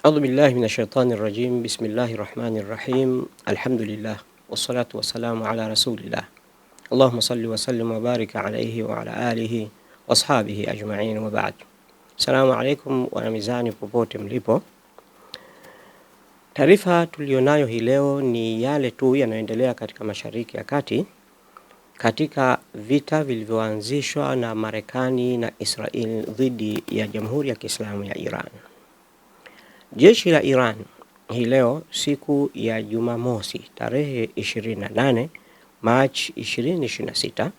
أعوذ بالله من الشيطان الرجيم. بسم الله الرحمن الرحيم. الحمد لله والصلاة والسلام على رسول الله. اللهم صل وسلم وبارك عليه وعلى آله واصحابه أجمعين وبعد. Assalamu alaikum wanamizani popote mlipo. Taarifa tulionayo hii leo ni yale tu yanayoendelea katika Mashariki ya Kati katika vita vilivyoanzishwa na Marekani na Israel dhidi ya Jamhuri ya Kiislamu ya Iran. Jeshi la Iran hii leo siku ya Jumamosi tarehe 28 Machi 2026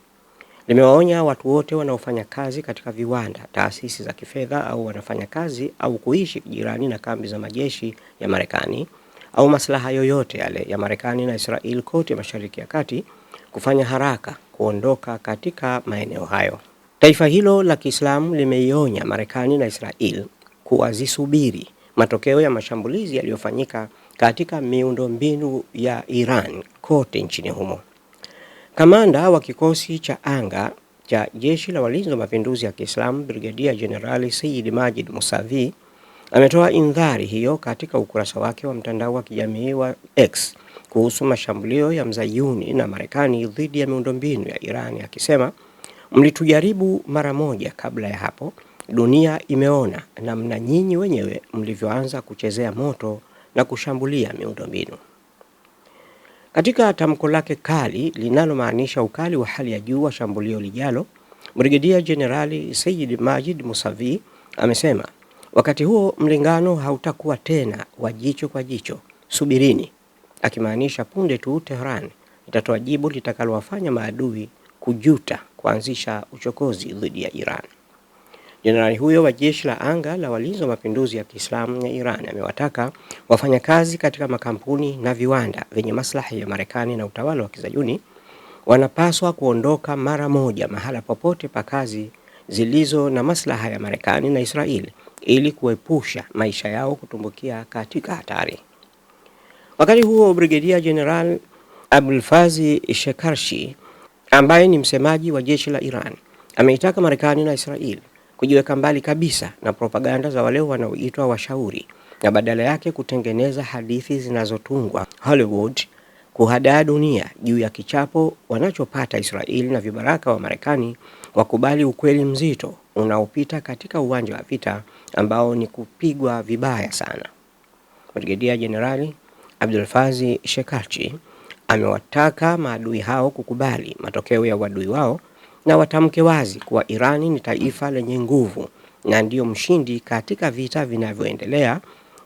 limewaonya watu wote wanaofanya kazi katika viwanda, taasisi za kifedha au wanafanya kazi au kuishi jirani na kambi za majeshi ya Marekani au maslaha yoyote yale ya Marekani na Israel kote Mashariki ya Kati kufanya haraka kuondoka katika maeneo hayo. Taifa hilo la Kiislamu limeionya Marekani na Israel kuwazisubiri matokeo ya mashambulizi yaliyofanyika katika miundombinu ya Iran kote nchini humo. Kamanda wa kikosi cha anga cha Jeshi la Walinzi wa Mapinduzi ya Kiislamu Brigadia Generali Sayyid Majid Musavi ametoa indhari hiyo katika ukurasa wake wa mtandao wa kijamii wa X kuhusu mashambulio ya Mzayuni na Marekani dhidi ya miundombinu ya Iran, akisema, mlitujaribu mara moja kabla ya hapo. Dunia imeona namna nyinyi wenyewe mlivyoanza kuchezea moto na kushambulia miundombinu. Katika tamko lake kali linalomaanisha ukali wa hali ya juu wa shambulio lijalo, Brigadia Generali Sayyid Majid Musavi amesema, wakati huo mlingano hautakuwa tena wa jicho kwa jicho, subirini, akimaanisha punde tu Tehran itatoa jibu litakalowafanya maadui kujuta kuanzisha uchokozi dhidi ya Iran. Jenerali huyo wa Jeshi la Anga la Walinzi wa Mapinduzi ya Kiislamu ya Iran amewataka wafanyakazi katika makampuni na viwanda vyenye maslahi ya Marekani na utawala wa Kizayuni wanapaswa kuondoka mara moja mahala popote pa kazi zilizo na maslaha ya Marekani na Israeli ili kuepusha maisha yao kutumbukia katika hatari. Wakati huo, Brigadia General Abulfazi Shekarshi ambaye ni msemaji wa jeshi la Iran ameitaka Marekani na Israeli kujiweka mbali kabisa na propaganda za wale wanaoitwa washauri na badala yake kutengeneza hadithi zinazotungwa Hollywood kuhadaa dunia juu ya kichapo wanachopata Israeli na vibaraka wa Marekani wakubali ukweli mzito unaopita katika uwanja wa vita ambao ni kupigwa vibaya sana. Brigadia Generali Abdulfazi Shekarchi amewataka maadui hao kukubali matokeo ya uadui wao na watamke wazi kuwa Irani ni taifa lenye nguvu na ndiyo mshindi katika vita vinavyoendelea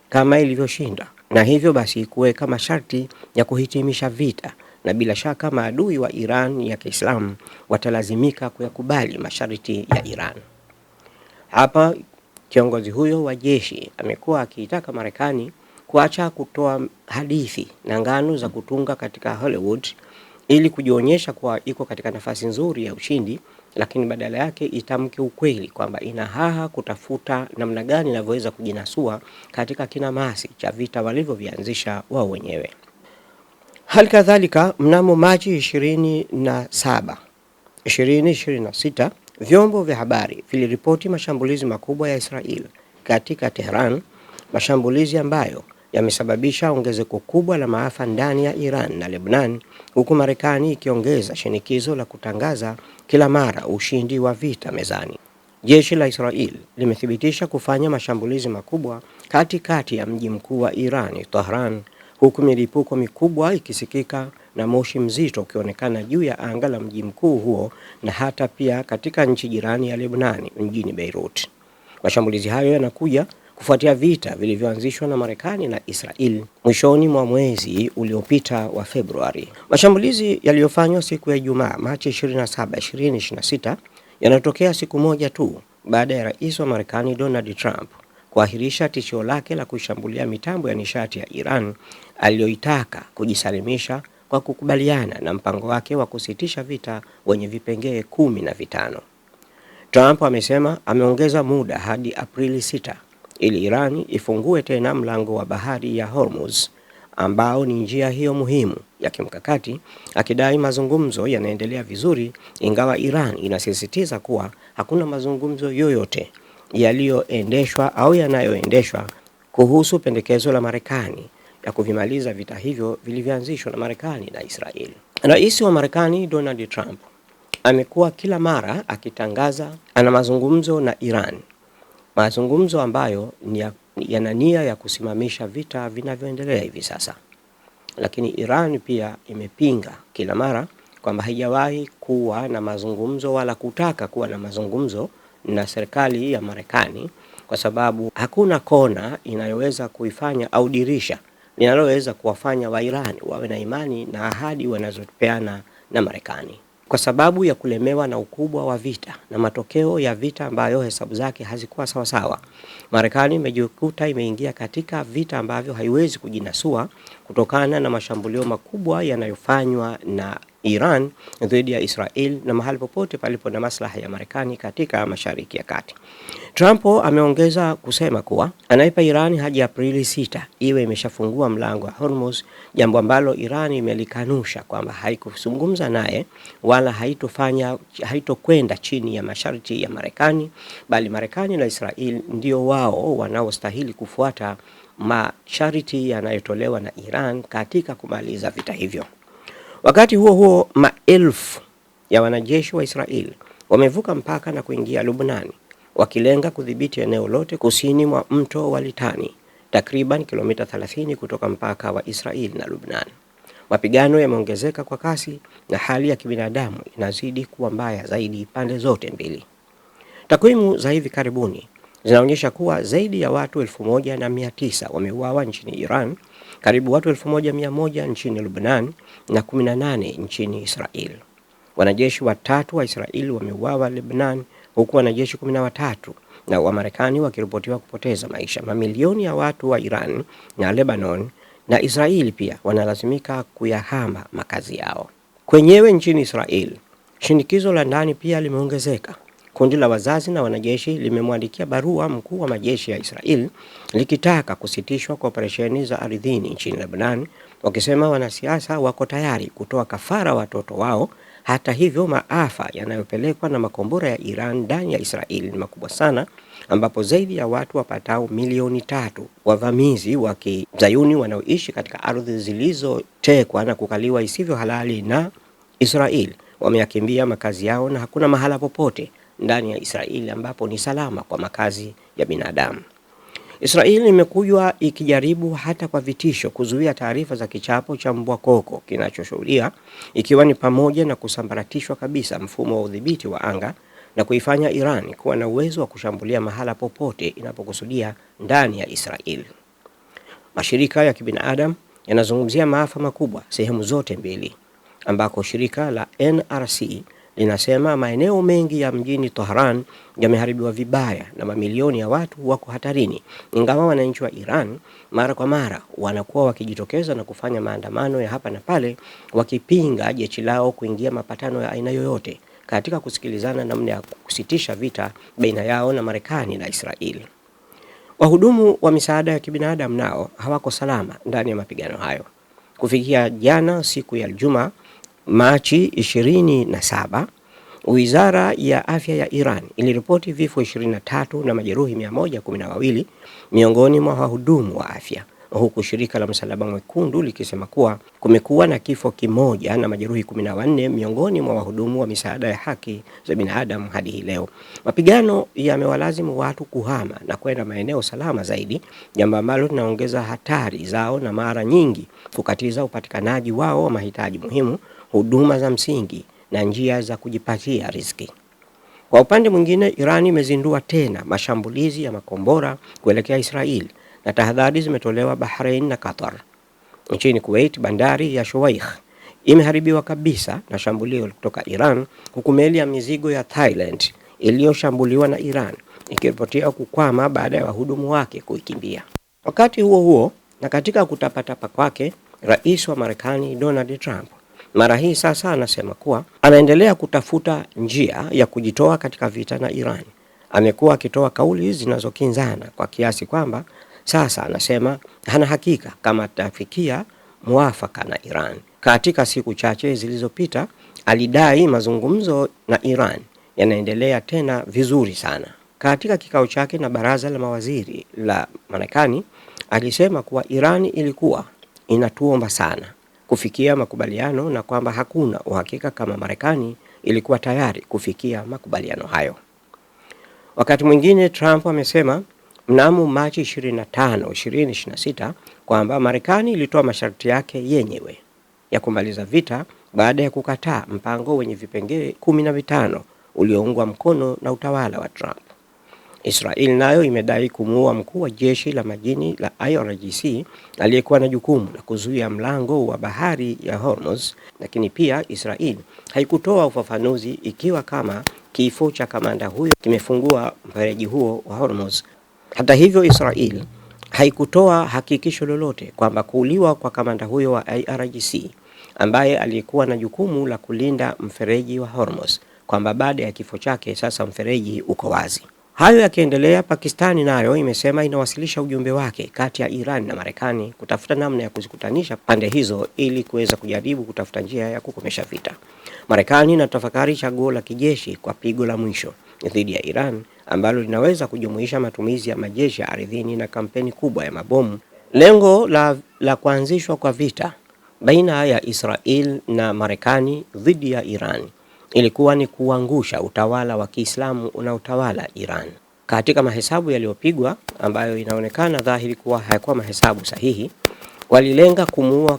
kama ilivyoshinda, na hivyo basi kuweka masharti ya kuhitimisha vita, na bila shaka maadui wa Iran ya Kiislamu watalazimika kuyakubali masharti ya Iran. Hapa kiongozi huyo wa jeshi amekuwa akiitaka Marekani kuacha kutoa hadithi na ngano za kutunga katika Hollywood ili kujionyesha kuwa iko katika nafasi nzuri ya ushindi, lakini badala yake itamke ukweli kwamba ina haha kutafuta namna gani inavyoweza kujinasua katika kinamasi cha vita walivyovianzisha wao wenyewe. Hali kadhalika, mnamo Machi 27, 2026, vyombo vya habari viliripoti mashambulizi makubwa ya Israel katika Tehran, mashambulizi ambayo yamesababisha ongezeko kubwa la maafa ndani ya Iran na Lebanon, huku Marekani ikiongeza shinikizo la kutangaza kila mara ushindi wa vita mezani. Jeshi la Israel limethibitisha kufanya mashambulizi makubwa katikati ya mji mkuu wa Iran, Tehran, huku milipuko mikubwa ikisikika na moshi mzito ukionekana juu ya anga la mji mkuu huo na hata pia katika nchi jirani ya Lebanon, mjini Beirut. Mashambulizi hayo yanakuja kufuatia vita vilivyoanzishwa na Marekani na Israel mwishoni mwa mwezi uliopita wa Februari. Mashambulizi yaliyofanywa siku ya Ijumaa Machi 27, 2026 yanatokea siku moja tu baada ya rais wa Marekani Donald Trump kuahirisha tishio lake la kushambulia mitambo ya nishati ya Iran aliyoitaka kujisalimisha kwa kukubaliana na mpango wake wa kusitisha vita wenye vipengee 15. Trump amesema ameongeza muda hadi Aprili 6 ili Iran ifungue tena mlango wa bahari ya Hormuz ambao ni njia hiyo muhimu ya kimkakati, akidai mazungumzo yanaendelea vizuri, ingawa Iran inasisitiza kuwa hakuna mazungumzo yoyote yaliyoendeshwa au yanayoendeshwa kuhusu pendekezo la Marekani ya kuvimaliza vita hivyo vilivyoanzishwa na Marekani na Israeli. Rais wa Marekani Donald Trump amekuwa kila mara akitangaza ana mazungumzo na Iran, mazungumzo ambayo yana nia ya kusimamisha vita vinavyoendelea hivi sasa. Lakini Iran pia imepinga kila mara kwamba haijawahi kuwa na mazungumzo wala kutaka kuwa na mazungumzo na serikali ya Marekani, kwa sababu hakuna kona inayoweza kuifanya au dirisha linaloweza kuwafanya wa Iran wawe na imani na ahadi wanazopeana na Marekani. Kwa sababu ya kulemewa na ukubwa wa vita na matokeo ya vita ambayo hesabu zake hazikuwa sawa sawa, Marekani imejikuta imeingia katika vita ambavyo haiwezi kujinasua kutokana na mashambulio makubwa yanayofanywa na Iran dhidi ya Israel na mahali popote palipo na maslaha ya Marekani katika Mashariki ya Kati. Trump ameongeza kusema kuwa anaipa Iran hadi Aprili 6 iwe imeshafungua mlango wa Hormuz, jambo ambalo Iran imelikanusha kwamba haikuzungumza naye wala haitokwenda chini ya masharti ya Marekani, bali Marekani na Israel ndio wao wanaostahili kufuata masharti yanayotolewa na Iran katika kumaliza vita hivyo. Wakati huo huo, maelfu ya wanajeshi wa Israel wamevuka mpaka na kuingia Lebanon, wakilenga kudhibiti eneo lote kusini mwa mto wa Litani, takriban kilomita 30 kutoka mpaka wa Israel na Lebanon. Mapigano yameongezeka kwa kasi na hali ya kibinadamu inazidi kuwa mbaya zaidi pande zote mbili. Takwimu za hivi karibuni zinaonyesha kuwa zaidi ya watu 1900 wameuawa nchini Iran, karibu watu 1100 nchini Lebanon na 18 nchini Israel. Wanajeshi watatu wa Israel wameuawa Lebanon, huku wanajeshi 13 na wa Marekani wakiripotiwa kupoteza maisha. Mamilioni ya watu wa Iran na Lebanon na Israel pia wanalazimika kuyahama makazi yao. Kwenyewe nchini Israel, shinikizo la ndani pia limeongezeka. Kundi la wazazi na wanajeshi limemwandikia barua mkuu wa majeshi ya Israel likitaka kusitishwa kwa operesheni za ardhini nchini Lebanon, wakisema wanasiasa wako tayari kutoa kafara watoto wao. Hata hivyo, maafa yanayopelekwa na makombora ya Iran ndani ya Israel ni makubwa sana, ambapo zaidi ya watu wapatao milioni 3 wavamizi wa Kizayuni wanaoishi katika ardhi zilizotekwa na kukaliwa isivyo halali na Israel wameyakimbia makazi yao, na hakuna mahala popote ndani ya Israeli ambapo ni salama kwa makazi ya binadamu. Israeli imekuwa ikijaribu hata kwa vitisho kuzuia taarifa za kichapo cha mbwa koko kinachoshuhudia, ikiwa ni pamoja na kusambaratishwa kabisa mfumo wa udhibiti wa anga na kuifanya Iran kuwa na uwezo wa kushambulia mahala popote inapokusudia ndani ya Israeli. Mashirika ya kibinadamu yanazungumzia maafa makubwa sehemu zote mbili, ambako shirika la NRC linasema maeneo mengi ya mjini Tehran yameharibiwa vibaya na mamilioni ya watu wako hatarini, ingawa wananchi wa Iran mara kwa mara wanakuwa wakijitokeza na kufanya maandamano ya hapa na pale wakipinga jeshi lao kuingia mapatano ya aina yoyote katika kusikilizana namna ya kusitisha vita baina yao na Marekani na Israeli. Wahudumu wa misaada ya kibinadamu nao hawako salama ndani ya mapigano hayo. Kufikia jana siku ya Ijumaa Machi 27, Wizara ya Afya ya Iran iliripoti vifo 23 na majeruhi 112 miongoni mwa wahudumu wa afya, huku shirika la Msalaba Mwekundu likisema kuwa kumekuwa na kifo kimoja na majeruhi 14 miongoni mwa wahudumu wa misaada ya haki za binadamu hadi hii leo. Mapigano yamewalazimu watu kuhama na kwenda maeneo salama zaidi, jambo ambalo linaongeza hatari zao na mara nyingi kukatiza upatikanaji wao wa mahitaji muhimu, huduma za msingi na njia za kujipatia riziki. Kwa upande mwingine, Iran imezindua tena mashambulizi ya makombora kuelekea Israel na tahadhari zimetolewa Bahrain na Qatar. Nchini Kuwait, bandari ya Shuwaikh imeharibiwa kabisa na shambulio kutoka Iran, huku meli ya mizigo ya Thailand iliyoshambuliwa na Iran ikiripotiwa kukwama baada ya wahudumu wake kuikimbia. Wakati huo huo, na katika kutapatapa kwake, Rais wa Marekani Donald Trump mara hii sasa anasema kuwa anaendelea kutafuta njia ya kujitoa katika vita na Iran. Amekuwa akitoa kauli zinazokinzana kwa kiasi kwamba Sasa anasema hana hakika kama atafikia muafaka na Iran. Katika siku chache zilizopita alidai mazungumzo na Iran yanaendelea tena vizuri sana. Katika kikao chake na baraza la mawaziri la Marekani alisema kuwa Iran ilikuwa inatuomba sana kufikia makubaliano na kwamba hakuna uhakika kama Marekani ilikuwa tayari kufikia makubaliano hayo. Wakati mwingine Trump amesema mnamo Machi 25, 2026 kwamba Marekani ilitoa masharti yake yenyewe ya kumaliza vita baada ya kukataa mpango wenye vipengele 15 ulioungwa mkono na utawala wa Trump. Israel nayo imedai kumuua mkuu wa jeshi la majini la IRGC aliyekuwa na jukumu la kuzuia mlango wa bahari ya Hormuz, lakini pia Israel haikutoa ufafanuzi ikiwa kama kifo cha kamanda huyo kimefungua mfereji huo wa Hormuz. Hata hivyo, Israel haikutoa hakikisho lolote kwamba kuuliwa kwa kamanda huyo wa IRGC ambaye alikuwa na jukumu la kulinda mfereji wa Hormuz, kwamba baada ya kifo chake sasa mfereji uko wazi. Hayo yakiendelea, Pakistani nayo imesema inawasilisha ujumbe wake kati ya Iran na Marekani kutafuta namna ya kuzikutanisha pande hizo ili kuweza kujaribu kutafuta njia ya kukomesha vita. Marekani inatafakari chaguo la kijeshi kwa pigo la mwisho dhidi ya Iran ambalo linaweza kujumuisha matumizi ya majeshi ya ardhini na kampeni kubwa ya mabomu. Lengo la kuanzishwa kwa vita baina ya Israel na Marekani dhidi ya Iran ilikuwa ni kuangusha utawala wa Kiislamu unaotawala Iran. Katika mahesabu yaliyopigwa ambayo inaonekana dhahiri kuwa hayakuwa mahesabu sahihi, walilenga kumuua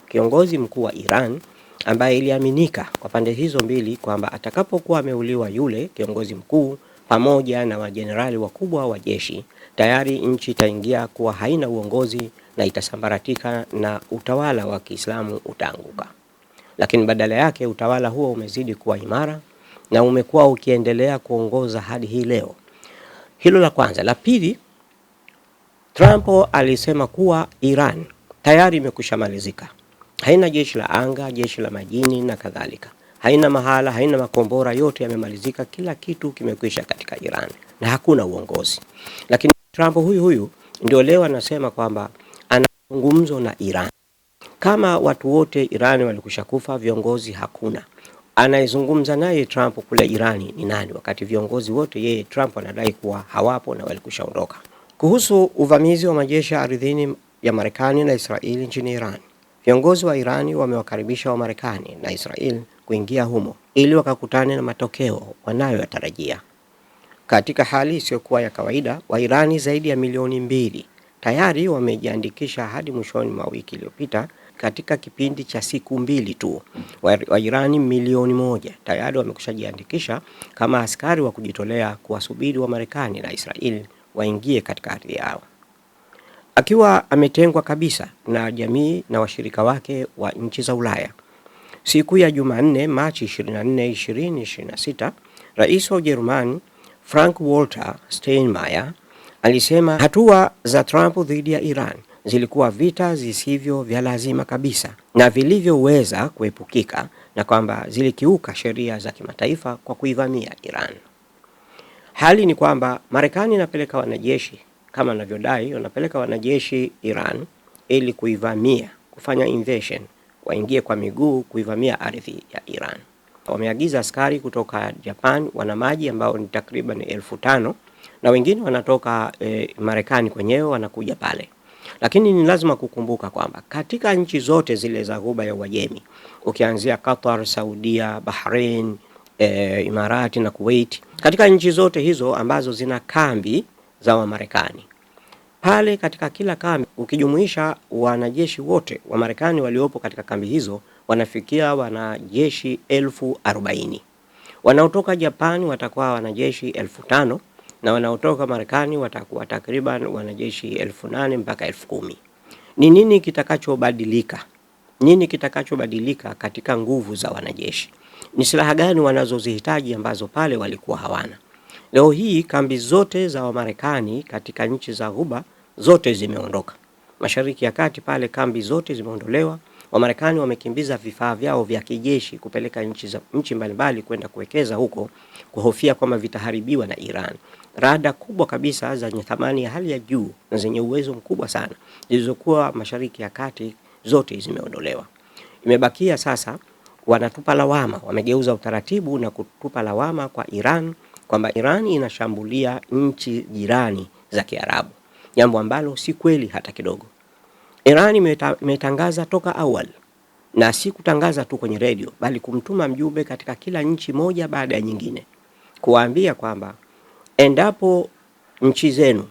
kiongozi mkuu wa Iran ambaye iliaminika kwa pande hizo mbili kwamba atakapokuwa ameuliwa yule kiongozi mkuu pamoja na majenerali wakubwa wa jeshi, tayari nchi itaingia kuwa haina uongozi na itasambaratika na utawala wa Kiislamu utaanguka. Lakini badala yake utawala huo umezidi kuwa imara na umekuwa ukiendelea kuongoza hadi hii leo. Hilo la kwanza. La pili, Trump alisema kuwa Iran tayari imekushamalizika. Haina jeshi la anga, jeshi la majini na kadhalika. Haina mahala, haina makombora, yote yamemalizika, kila kitu kimekwisha katika Iran na hakuna uongozi. Lakini Trump huyu ndio leo anasema kwamba ana mazungumzo na Iran. Kama watu wote Irani walikusha kufa, viongozi hakuna. Anayezungumza naye Trump kule Irani ni nani, wakati viongozi wote yeye Trump anadai kuwa hawapo na walikusha ondoka? Kuhusu uvamizi wa majeshi ya ardhini ya Marekani na Israeli nchini Iran, viongozi wa Irani wamewakaribisha wa Marekani na Israeli kuingia humo ili wakakutane na matokeo wanayoyatarajia. Katika hali isiyokuwa ya kawaida, wa Irani zaidi ya milioni 2 tayari wamejiandikisha hadi mwishoni mwa wiki iliyopita. Katika kipindi cha siku 2 tu, wa Irani milioni 1 tayari wamekushajiandikisha kama askari wa kujitolea kuwasubiri wa Marekani na Israeli waingie katika ardhi yao. Akiwa ametengwa kabisa na jamii na washirika wake wa nchi za Ulaya, siku ya Jumanne Machi 24, 2026, Rais wa Ujerumani Frank-Walter Steinmeier alisema hatua za Trump dhidi ya Iran zilikuwa vita zisivyo vya lazima kabisa na vilivyoweza kuepukika, na kwamba zilikiuka sheria za kimataifa kwa kuivamia Iran. Hali ni kwamba Marekani inapeleka wanajeshi, kama anavyodai wanapeleka wanajeshi Iran ili kuivamia, kufanya invasion, waingie kwa miguu kuivamia ardhi ya Iran. Wameagiza askari kutoka Japan, wana maji ambao ni takriban 1500, na wengine wanatoka Marekani kwenyewe wanakuja pale. Lakini ni lazima kukumbuka kwamba katika nchi zote zile za Ghuba ya Uajemi, ukianzia Qatar, Saudia, Bahrain, Imarati na Kuwait, katika nchi zote hizo ambazo zina kambi za wa Marekani, pale katika kila kambi ukijumuisha wanajeshi wote wa Marekani waliopo katika kambi hizo wanafikia wanajeshi 40,000. Wanaotoka Japani watakuwa wanajeshi 5,000 na wanaotoka Marekani watakuwa takriban wanajeshi 8,000 mpaka 10,000. Ni nini kitakachobadilika? Nini kitakachobadilika katika nguvu za wanajeshi? Ni silaha gani wanazozihitaji ambazo pale walikuwa hawana? Leo hii kambi zote za Wamarekani katika nchi za Ghuba zote zimeondoka. Mashariki ya Kati pale kambi zote zimeondolewa. Wamarekani wamekimbiza vifaa vyao vya kijeshi kupeleka nchi mbalimbali kwenda kuwekeza huko, kuhofia kwamba vitaharibiwa na Iran. Rada kubwa kabisa zenye thamani ya hali ya juu na zenye uwezo mkubwa sana zilizokuwa Mashariki ya Kati zote zimeondolewa. Imebakia sasa wanatupa lawama, wamegeuza utaratibu na kutupa lawama kwa Iran kwamba Iran inashambulia nchi jirani za Kiarabu, jambo ambalo si kweli hata kidogo. Iran imetangaza toka awali, na si kutangaza tu kwenye radio, bali kumtuma mjumbe katika kila nchi moja baada ya nyingine kuwaambia kwamba endapo nchi zenu,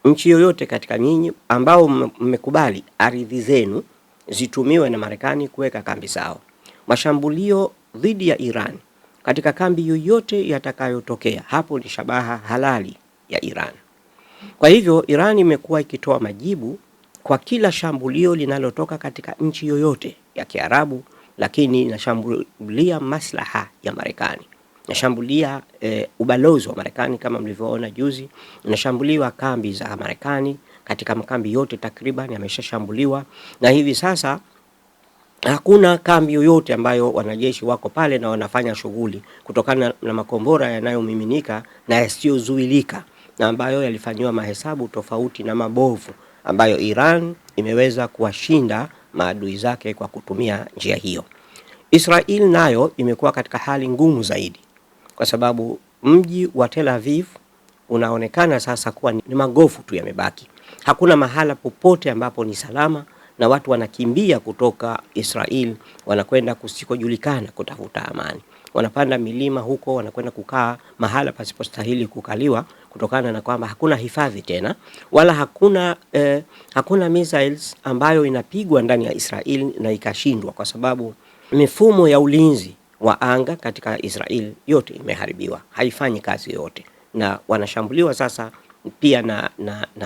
nchi yoyote katika nyinyi ambao mmekubali ardhi zenu zitumiwe na Marekani kuweka kambi zao, mashambulio dhidi ya Iran katika kambi yoyote yatakayotokea, hapo ni shabaha halali ya Iran. Kwa hivyo Iran imekuwa ikitoa majibu kwa kila shambulio linalotoka katika nchi yoyote ya Kiarabu, lakini inashambulia maslaha ya Marekani. Inashambulia ubalozi wa Marekani kama mlivyoona juzi, inashambuliwa kambi za Marekani, katika makambi yote takriban yameshashambuliwa, na hivi sasa hakuna kambi yoyote ambayo wanajeshi wako pale na wanafanya shughuli kutokana na makombora yanayomiminika na yasiyozuilika, na ambayo yalifanywa mahesabu tofauti na mabovu ambayo Iran imeweza kuwashinda maadui zake kwa kutumia njia hiyo. Israel nayo imekuwa katika hali ngumu zaidi, kwa sababu mji wa Tel Aviv unaonekana sasa kuwa ni magofu tu yamebaki. Hakuna mahala popote ambapo ni salama, na watu wanakimbia kutoka Israel wanakwenda kusikojulikana kutafuta amani. Wanapanda milima huko, wanakwenda kukaa mahala pasipostahili kukaliwa kutokana na kwamba hakuna hifadhi tena, wala hakuna missiles ambayo inapigwa ndani ya Israel na ikashindwa, kwa sababu mifumo ya ulinzi wa anga katika Israel yote imeharibiwa, haifanyi kazi yote, na wanashambuliwa sasa pia na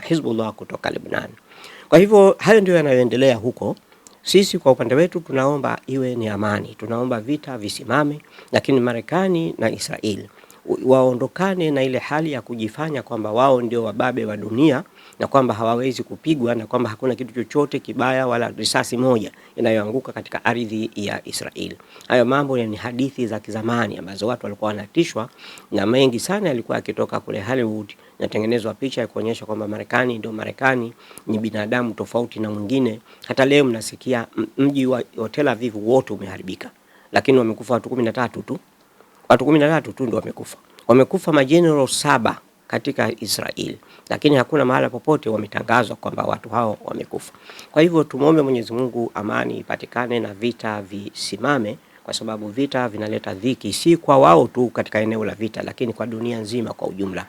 Hezbollah kutoka Lebanon. Kwa hivyo hayo ndio yanayoendelea huko. Sisi kwa upande wetu tunaomba iwe ni amani, tunaomba vita visimame, lakini Marekani na Israel waondokane na ile hali ya kujifanya kwamba wao ndio wababe wa dunia, na kwamba hawawezi kupigwa, na kwamba hakuna kitu chochote kibaya wala risasi moja inayoanguka katika ardhi ya Israel. Hayo mambo ni hadithi za kizamani ambazo watu walikuwa wanatishwa, na mengi sana yalikuwa yakitoka kule Hollywood, natengenezwa picha ya kuonyesha kwamba Marekani ndio Marekani, ni binadamu tofauti na mwingine. Hata leo mnasikia mji wa Tel Aviv wote umeharibika, lakini wamekufa watu 13 tu. Watu 13 tu ndio wamekufa. Wamekufa majenerali 7 katika Israel, lakini hakuna mahala popote wametangazwa kwamba watu hao wamekufa. Kwa hivyo tumuombe Mwenyezi Mungu amani ipatikane na vita visimame, kwa sababu vita vinaleta dhiki, si kwa wao tu katika eneo la vita, lakini kwa dunia nzima kwa ujumla.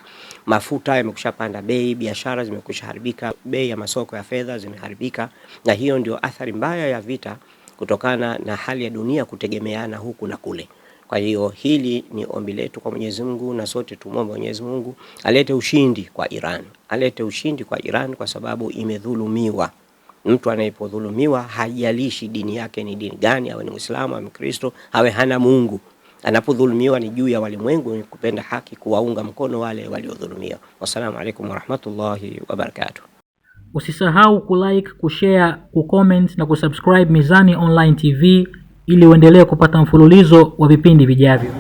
Mafuta yamekushapanda bei, biashara zimekushaharibika, bei ya masoko ya fedha zimeharibika, na hiyo ndio athari mbaya ya vita kutokana na hali ya dunia kutegemeana huku na kule. Kwa hiyo hili ni ombi letu kwa Mwenyezi Mungu, na sote tumwombe Mwenyezi Mungu alete ushindi kwa Iran. Alete ushindi kwa Iran kwa sababu imedhulumiwa. Mtu anayepodhulumiwa hajalishi dini yake ni dini gani, awe ni Muislamu au Mkristo, awe hana Mungu. Anapodhulumiwa ni juu ya walimwengu kupenda haki, kuwaunga mkono wale waliodhulumiwa. Wassalamu alaikum warahmatullahi wabarakatuh. Usisahau kulike, kushare, kucomment na kusubscribe Mizani Online TV ili uendelee kupata mfululizo wa vipindi vijavyo.